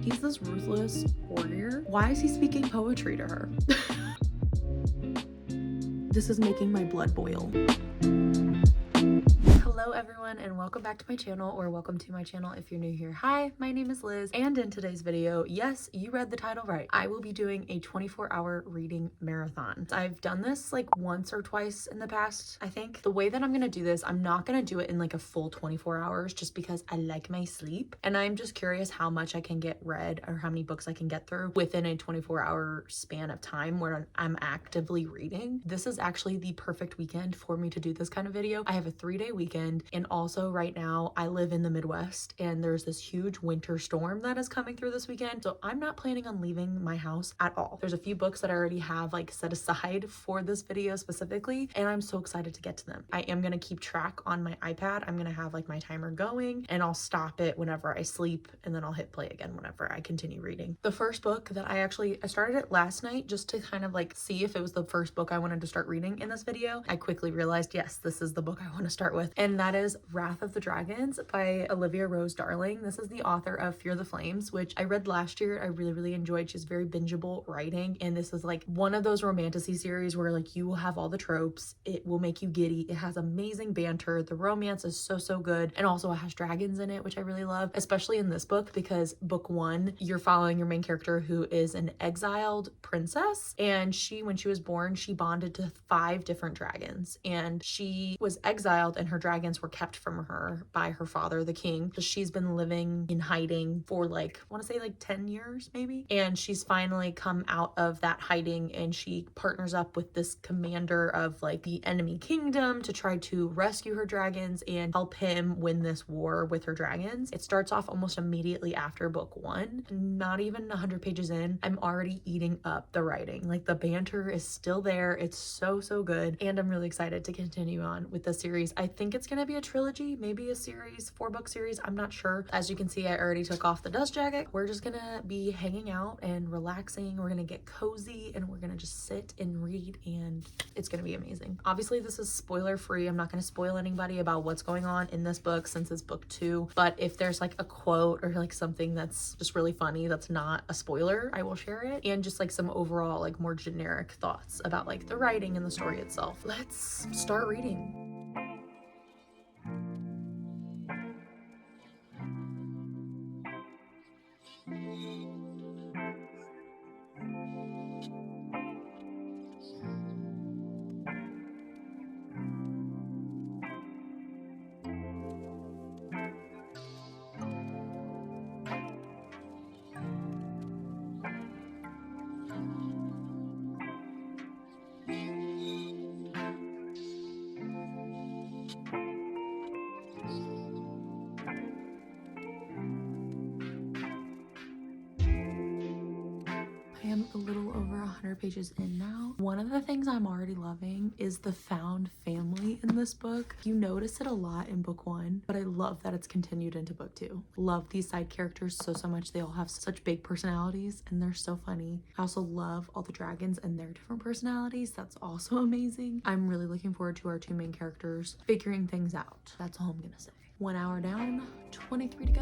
He's this ruthless warrior. Why is he speaking poetry to her? This is making my blood boil. Hello everyone and welcome back to my channel, or welcome to my channel if you're new here. Hi, my name is Liz, and in today's video, yes, you read the title right, I will be doing a 24-hour reading marathon. I've done this like once or twice in the past, I think. The way that I'm gonna do this, I'm not gonna do it in like a full 24 hours just because I like my sleep, and I'm just curious how much I can get read or how many books I can get through within a 24-hour span of time where I'm actively reading. This is actually the perfect weekend for me to do this kind of video. I have a 3-day weekend. And also right now I live in the Midwest and there's this huge winter storm that is coming through this weekend. So I'm not planning on leaving my house at all. There's a few books that I already have like set aside for this video specifically, and I'm so excited to get to them. I am going to keep track on my iPad. I'm going to have like my timer going and I'll stop it whenever I sleep, and then I'll hit play again whenever I continue reading. The first book that I started it last night just to kind of like see if it was the first book I wanted to start reading in this video. I quickly realized, yes, this is the book I want to start with. And that is Wrath of the Dragons by Olivia Rose Darling. This is the author of Fear the Flames, which I read last year. I really enjoyed. She's very bingeable writing, and this is like one of those romantasy series where like you will have all the tropes. It will make you giddy. It has amazing banter. The romance is so good, and also it has dragons in it, which I really love, especially in this book because book one, you're following your main character who is an exiled princess, and when she was born, she bonded to 5 different dragons, and she was exiled and her dragons were kept from her by her father, the king. So she's been living in hiding for like, I want to say like 10 years maybe. And she's finally come out of that hiding, and she partners up with this commander of like the enemy kingdom to try to rescue her dragons and help him win this war with her dragons. It starts off almost immediately after book one. Not even 100 pages in, I'm already eating up the writing. Like the banter is still there. It's so good. And I'm really excited to continue on with the series. I think it's gonna be a trilogy, maybe a series, 4-book series, I'm not sure. As you can see, I already took off the dust jacket. We're just gonna be hanging out and relaxing. We're gonna get cozy and we're gonna just sit and read, and it's gonna be amazing. Obviously this is spoiler free. I'm not gonna spoil anybody about what's going on in this book since it's book 2, but if there's like a quote or like something that's just really funny that's not a spoiler, I will share it, and just like some overall like more generic thoughts about like the writing and the story itself. Let's start reading. I am a little over 100 pages in now. One of the things I'm already loving is the found family in this book. You notice it a lot in book 1, but I love that it's continued into book 2. Love these side characters so much. They all have such big personalities and they're so funny. I also love all the dragons and their different personalities. That's also amazing. I'm really looking forward to our 2 main characters figuring things out. That's all I'm gonna say. 1 hour down, 23 to go.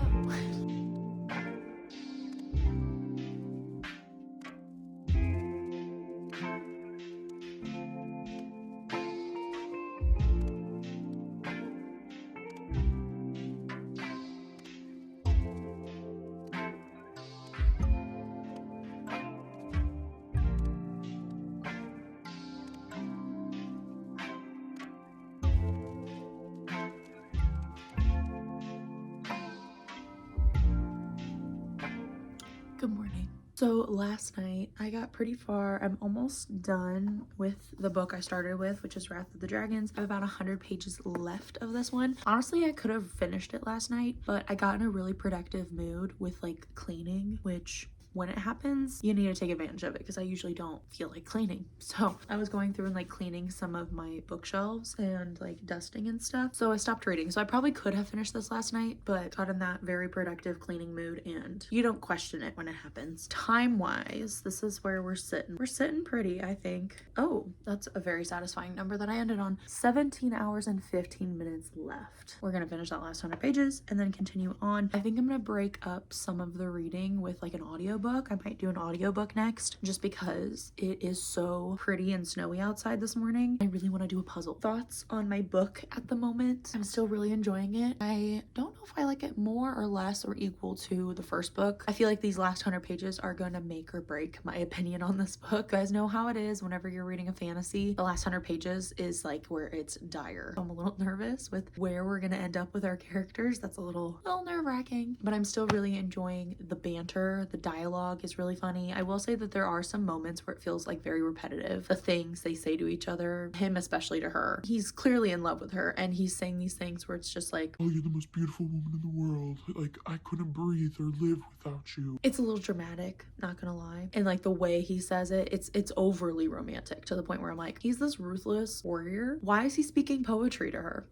Good morning. So last night I got pretty far. I'm almost done with the book I started with, which is Wrath of the Dragons. I have about 100 pages left of this one. Honestly, I could have finished it last night, but I got in a really productive mood with like cleaning, which when it happens, you need to take advantage of it, because I usually don't feel like cleaning. So I was going through and like cleaning some of my bookshelves and like dusting and stuff. So I stopped reading. So I probably could have finished this last night, but got in that very productive cleaning mood, and you don't question it when it happens. Time wise, this is where we're sitting. We're sitting pretty, I think. Oh, that's a very satisfying number that I ended on. 17 hours and 15 minutes left. We're gonna finish that last 100 pages and then continue on. I think I'm gonna break up some of the reading with like an audiobook. I might do an audiobook next, just because it is so pretty and snowy outside this morning. I really want to do a puzzle. Thoughts on my book at the moment. I'm still really enjoying it. I don't know if I like it more or less or equal to the first book. I feel like these last 100 pages are gonna make or break my opinion on this book. You guys know how it is whenever you're reading a fantasy. The last 100 pages is like where it's dire. I'm a little nervous with where we're gonna end up with our characters. That's a little nerve-wracking, but I'm still really enjoying the banter. The dialogue is really funny. I will say that there are some moments where it feels like very repetitive. The things they say to each other, him especially to her. He's clearly in love with her, and he's saying these things where it's just like, oh, you're the most beautiful woman in the world. Like, I couldn't breathe or live without you. It's a little dramatic, not gonna lie. And like the way he says it, it's overly romantic to the point where I'm like, he's this ruthless warrior. Why is he speaking poetry to her?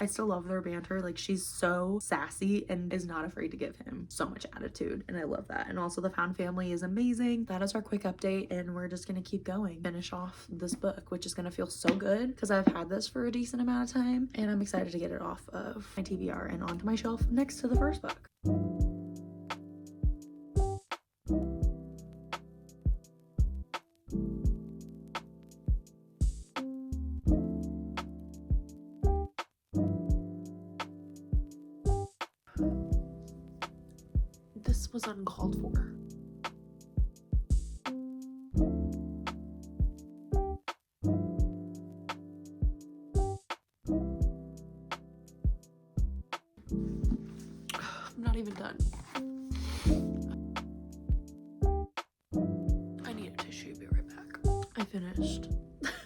I still love their banter. Like, she's so sassy and is not afraid to give him so much attitude, and I love that. And also the found family is amazing. That is our quick update, and we're just gonna keep going, finish off this book, which is gonna feel so good because I've had this for a decent amount of time, and I'm excited to get it off of my TBR and onto my shelf next to the first book. This was uncalled for. I'm not even done. I need a tissue, be right back. I finished.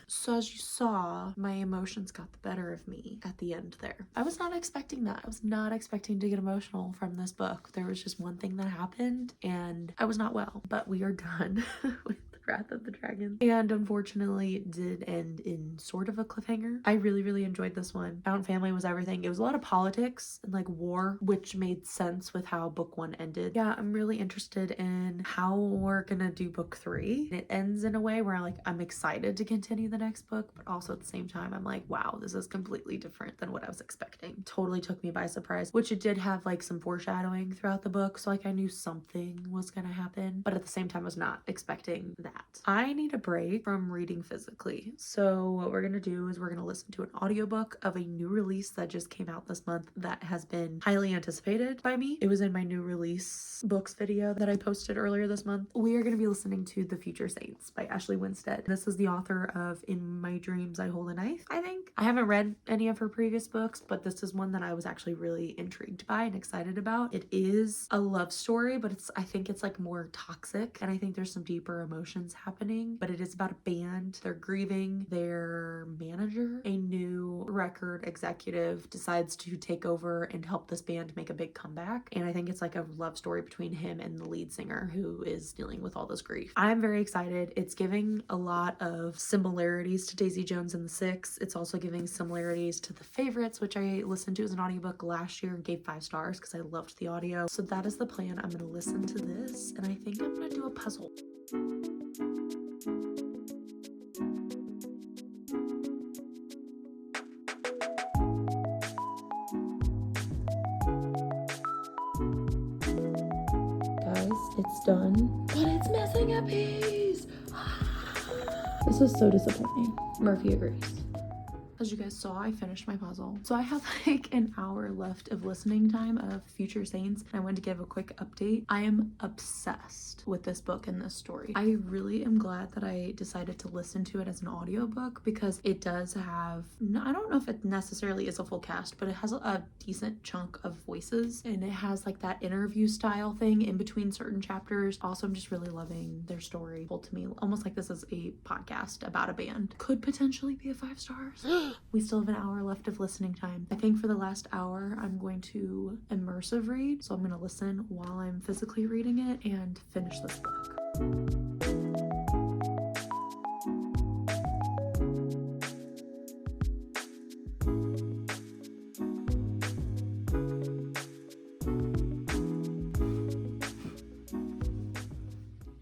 So as you saw, my emotions got the better of me at the end there. I was not expecting that. I was not expecting to get emotional from this book. There was just one thing that happened and I was not well, but we are done with Wrath of the Dragon, and unfortunately it did end in sort of a cliffhanger. I really enjoyed this one. Found family was everything. It was a lot of politics and like war, which made sense with how book 1 ended. Yeah, I'm really interested in how we're gonna do book 3. It ends in a way where I'm excited to continue the next book, but also at the same time I'm like, wow, this is completely different than what I was expecting. Totally took me by surprise, which it did have like some foreshadowing throughout the book, so like I knew something was gonna happen, but at the same time I was not expecting that. I need a break from reading physically, so what we're gonna do is we're gonna listen to an audiobook of a new release that just came out this month that has been highly anticipated by me. It was in my new release books video that I posted earlier this month. We are gonna be listening to The Future Saints by Ashley Winstead. This is the author of In My Dreams I Hold a Knife, I think. I haven't read any of her previous books, but this is one that I was actually really intrigued by and excited about. It is a love story, but I think it's like more toxic, and I think there's some deeper emotions happening, but it is about a band. They're grieving their manager. A new record executive decides to take over and help this band make a big comeback, and I think it's like a love story between him and the lead singer who is dealing with all this grief. I'm very excited. It's giving a lot of similarities to Daisy Jones and the Six. It's also giving similarities to The Favorites, which I listened to as an audiobook last year and gave 5 stars because I loved the audio. So that is the plan. I'm going to listen to this, and I think I'm going to do a puzzle. Guys, it's done, but it's missing a piece. This is so disappointing. Murphy agrees. As you guys saw, I finished my puzzle. So I have like an hour left of listening time of Future Saints. I wanted to give a quick update. I am obsessed with this book and this story. I really am glad that I decided to listen to it as an audiobook because it does have, I don't know if it necessarily is a full cast, but it has a decent chunk of voices, and it has like that interview style thing in between certain chapters. Also, I'm just really loving their story. Told to me almost like this is a podcast about a band. Could potentially be a 5 stars. We still have an hour left of listening time. I think for the last hour, I'm going to immersive read. So I'm going to listen while I'm physically reading it and finish this book.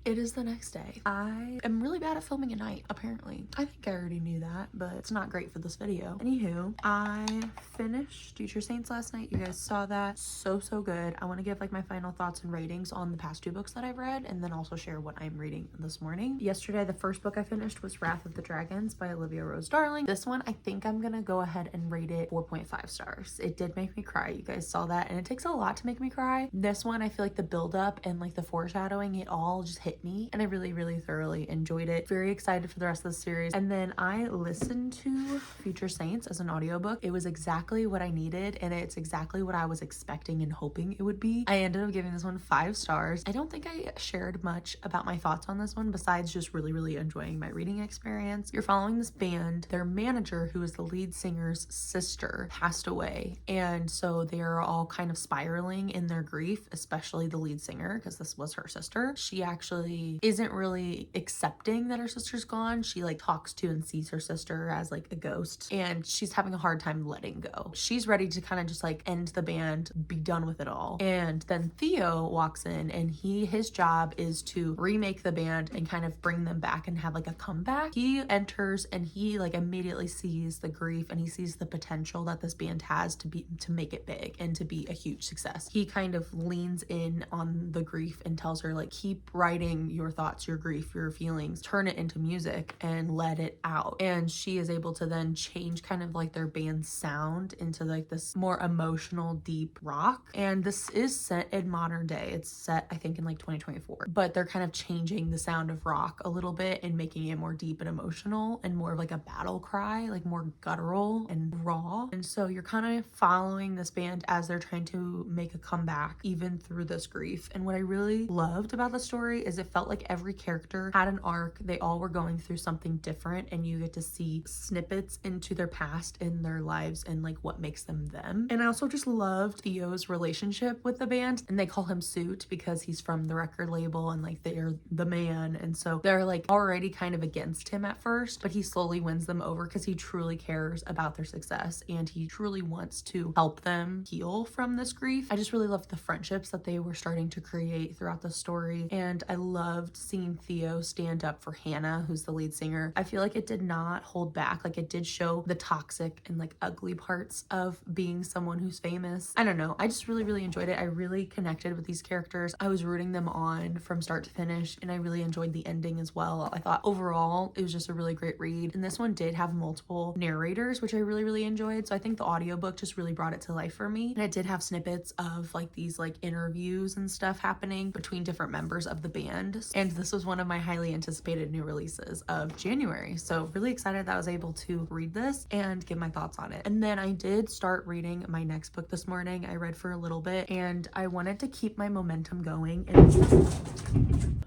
It is the next day. I am really bad at filming at night, apparently. I think I already knew that, but it's not great for this video. Anywho, I finished Future Saints last night. You guys saw that. So good. I want to give like my final thoughts and ratings on the past 2 books that I've read, and then also share what I'm reading this morning. Yesterday, the first book I finished was Wrath of the Dragons by Olivia Rose Darling. This one, I think I'm gonna go ahead and rate it 4.5 stars. It did make me cry. You guys saw that, and it takes a lot to make me cry. This one, I feel like the buildup and like the foreshadowing, it all just hit me, and I really thoroughly enjoyed it. Very excited for the rest of the series. And then I listened to Future Saints as an audiobook. It was exactly what I needed, and it's exactly what I was expecting and hoping it would be. I ended up giving this one 5 stars. I don't think I shared much about my thoughts on this one besides just really enjoying my reading experience. You're following this band. Their manager, who is the lead singer's sister, passed away, and so they're all kind of spiraling in their grief, especially the lead singer, because this was her sister. She actually isn't really accepting that her sister's gone. She like talks to and sees her sister as like a ghost, and she's having a hard time letting go. She's ready to kind of just like end the band, be done with it all. And then Theo walks in, and his job is to remake the band and kind of bring them back and have like a comeback. He enters, and he like immediately sees the grief, and he sees the potential that this band has to make it big and to be a huge success. He kind of leans in on the grief and tells her like, keep writing your thoughts, your grief, your feelings, turn it into music and let it out. And she is able to then change kind of like their band's sound into like this more emotional, deep rock. And this is set in modern day. It's set, I think, in like 2024, but they're kind of changing the sound of rock a little bit and making it more deep and emotional and more of like a battle cry, like more guttural and raw. And so you're kind of following this band as they're trying to make a comeback even through this grief. And what I really loved about the story is it felt like every character had an arc. They all were going through something different, and you get to see snippets into their past and their lives and like what makes them them. And I also just loved Theo's relationship with the band, and they call him Suit because he's from the record label and like they're the man, and so they're like already kind of against him at first, but he slowly wins them over because he truly cares about their success and he truly wants to help them heal from this grief. I just really loved the friendships that they were starting to create throughout the story, and I loved seeing Theo stand up for Hannah, who's the lead singer. I feel like it did not hold back. Like it did show the toxic and like ugly parts of being someone who's famous. I don't know. I just really enjoyed it. I really connected with these characters. I was rooting them on from start to finish, and I really enjoyed the ending as well. I thought overall it was just a really great read. And this one did have multiple narrators, which I really enjoyed. So I think the audiobook just really brought it to life for me. And it did have snippets of like these like interviews and stuff happening between different members of the band. And this was one of my highly anticipated new releases of January. So really excited that I was able to read this and give my thoughts on it. And then I did start reading my next book this morning. I read for a little bit, and I wanted to keep my momentum going. And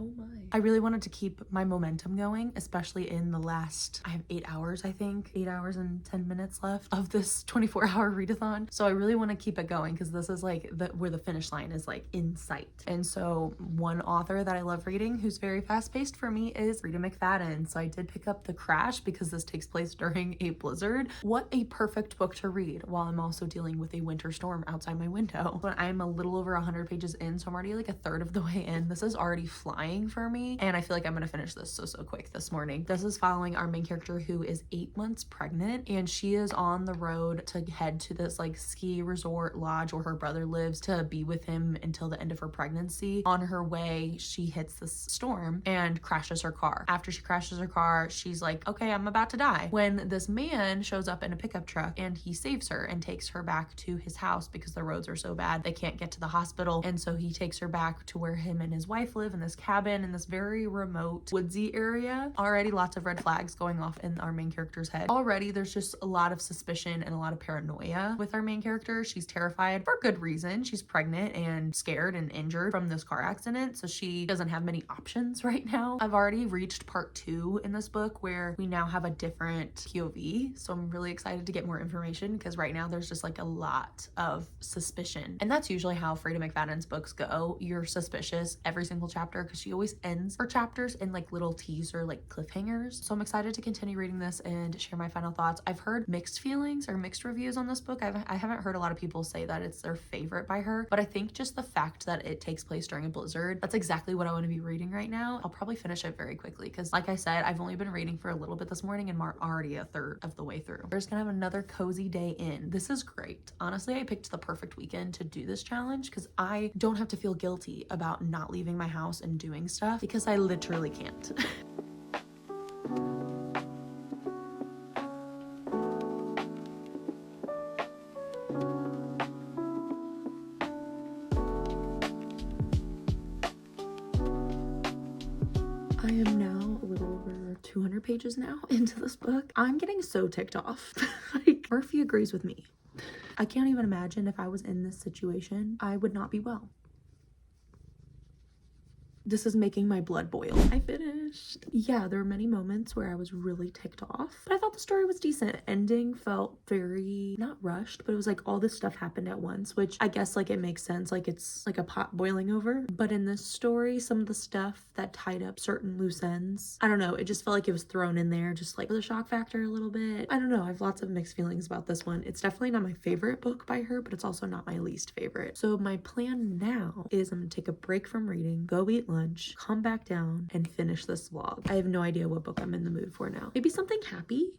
oh my. I really wanted to keep my momentum going, especially in the last, I have 8 hours, I think, 8 hours and 10 minutes left of this 24-hour readathon. So I really want to keep it going because this is like where the finish line is like in sight. And so one author that I love reading who's very fast-paced for me is Rita McFadden. So I did pick up The Crash because this takes place during a blizzard. What a perfect book to read while I'm also dealing with a winter storm outside my window. But I'm a little over 100 pages in, so I'm already like a third of the way in. This is already flying for me, and I feel like I'm gonna finish this so quick this morning. This is following our main character who is 8 months pregnant, and she is on the road to head to this like ski resort lodge where her brother lives to be with him until the end of her pregnancy. On her way, she hits this storm and crashes her car. After she crashes her car, she's like, okay, I'm about to die, when this man shows up in a pickup truck and he saves her and takes her back to his house because the roads are so bad they can't get to the hospital. And so he takes her back to where him and his wife live in this cabin in this very remote woodsy area. Already lots of red flags going off in our main character's head. Already there's just a lot of suspicion and a lot of paranoia with our main character. She's terrified for good reason. She's pregnant and scared and injured from this car accident, so she doesn't have many options right now. I've already reached part 2 in this book where we now have a different POV, so I'm really excited to get more information because right now there's just like a lot of suspicion, and that's usually how Freda McFadden's books go. You're suspicious every single chapter because she always ends her chapters in like little teaser like cliffhangers. So I'm excited to continue reading this and share my final thoughts. I've heard mixed feelings or mixed reviews on this book. I haven't heard a lot of people say that it's their favorite by her, but I think just the fact that it takes place during a blizzard, that's exactly what I want to be reading right now. I'll probably finish it very quickly because like I said, I've only been reading for a little bit this morning and we're already a third of the way through. We're just gonna have another cozy day in. This is great. Honestly, I picked the perfect weekend to do this challenge because I don't have to feel guilty about not leaving my house and doing stuff because I literally can't. I am now a little over 200 pages now into this book. I'm getting so ticked off. Like, Murphy agrees with me. I can't even imagine if I was in this situation, I would not be well. This is making my blood boil. I finished. Yeah, there were many moments where I was really ticked off, but I thought the story was decent. Ending felt very, not rushed, but it was like all this stuff happened at once, which I guess like it makes sense. Like it's like a pot boiling over. But in this story, some of the stuff that tied up certain loose ends, I don't know, it just felt like it was thrown in there just like for the shock factor a little bit. I don't know. I have lots of mixed feelings about this one. It's definitely not my favorite book by her, but it's also not my least favorite. So my plan now is I'm gonna take a break from reading, go eat lunch, come back down and finish this vlog. I have no idea what book I'm in the mood for now. Maybe something happy?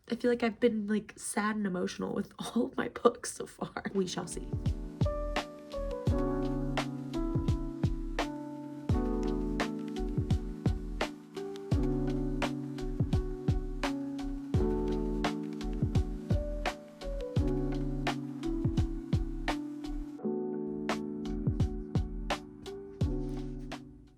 I feel like I've been like sad and emotional with all of my books so far. We shall see.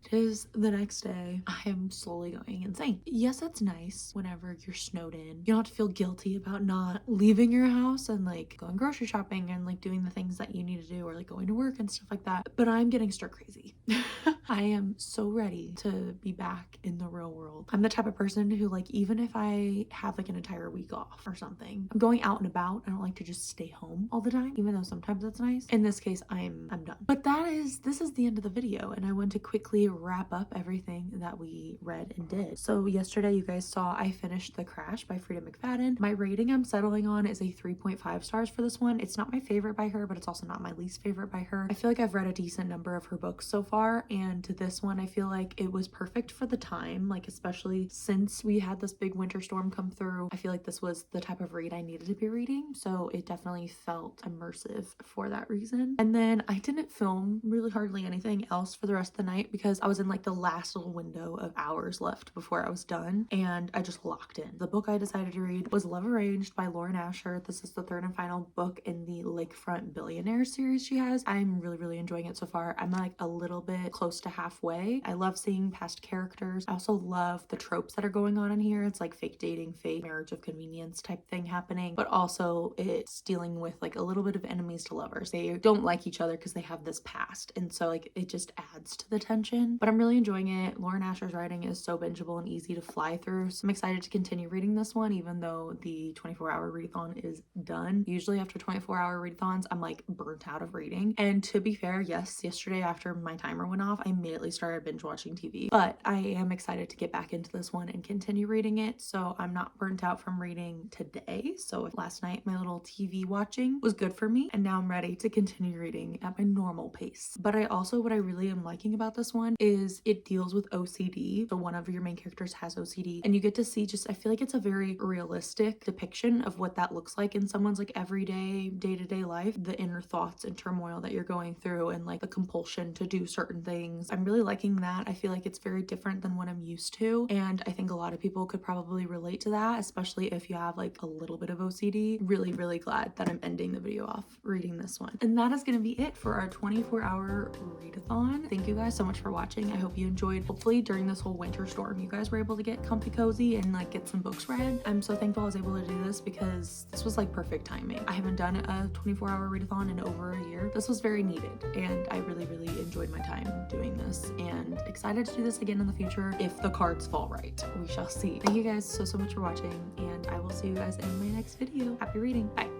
It is the next day. I am slowly going insane. Yes, it's nice whenever you're snowed in. You don't have to feel guilty about not leaving your house and like going grocery shopping and like doing the things that you need to do or like going to work and stuff like that. But I'm getting stir crazy. I am so ready to be back in the real world. I'm the type of person who like, even if I have like an entire week off or something, I'm going out and about. I don't like to just stay home all the time, even though sometimes that's nice. In this case, I'm done. But this is the end of the video, and I want to quickly wrap up everything that we read and did. So yesterday you guys saw I finished The Crash by Freda McFadden. My rating I'm settling on is a 3.5 stars for this one. It's not my favorite by her, but it's also not my least favorite by her. I feel like I've read a decent number of her books so far, and this one I feel like it was perfect for the time, like especially since we had this big winter storm come through. I feel like this was the type of read I needed to be reading, so it definitely felt immersive for that reason. And then I didn't film really hardly anything else for the rest of the night because I was in like the last little window of hours left before I was done, and I just locked in. The book I decided to read was Love Arranged by Lauren Asher. This is the third and final book in the Lakefront Billionaire series she has. I'm really enjoying it so far. I'm like a little bit close to halfway. I love seeing past characters. I also love the tropes that are going on in here. It's like fake dating, fake marriage of convenience type thing happening, but also it's dealing with like a little bit of enemies to lovers. They don't like each other because they have this past, and so like it just adds to the tension. But I'm really enjoying it. Lauren Asher's writing is so bingeable and easy to fly through, so I'm excited to continue reading this one even though the 24-hour readathon is done. Usually after 24-hour readathons I'm like burnt out of reading, and to be fair, yes, yesterday after my timer went off I immediately started binge watching TV, but I am excited to get back into this one and continue reading it, so I'm not burnt out from reading today. So last night my little TV watching was good for me, and now I'm ready to continue reading at my normal pace. But what I really am liking about this one is it deals with OCD. So one of your main characters has OCD, and you get to see I feel like it's a very realistic depiction of what that looks like in someone's like everyday day-to-day life, the inner thoughts and turmoil that you're going through and like the compulsion to do certain things. I'm really liking that. I feel like it's very different than what I'm used to, and I think a lot of people could probably relate to that, especially if you have like a little bit of OCD. Really glad that I'm ending the video off reading this one. And that is going to be it for our 24-hour readathon. Thank you guys so much for watching. watching. I hope you enjoyed. Hopefully during this whole winter storm, you guys were able to get comfy cozy and like get some books read. I'm so thankful I was able to do this because this was like perfect timing. I haven't done a 24-hour readathon in over a year. This was very needed and I really enjoyed my time doing this and excited to do this again in the future if the cards fall right. We shall see. Thank you guys so much for watching and I will see you guys in my next video. Happy reading. Bye.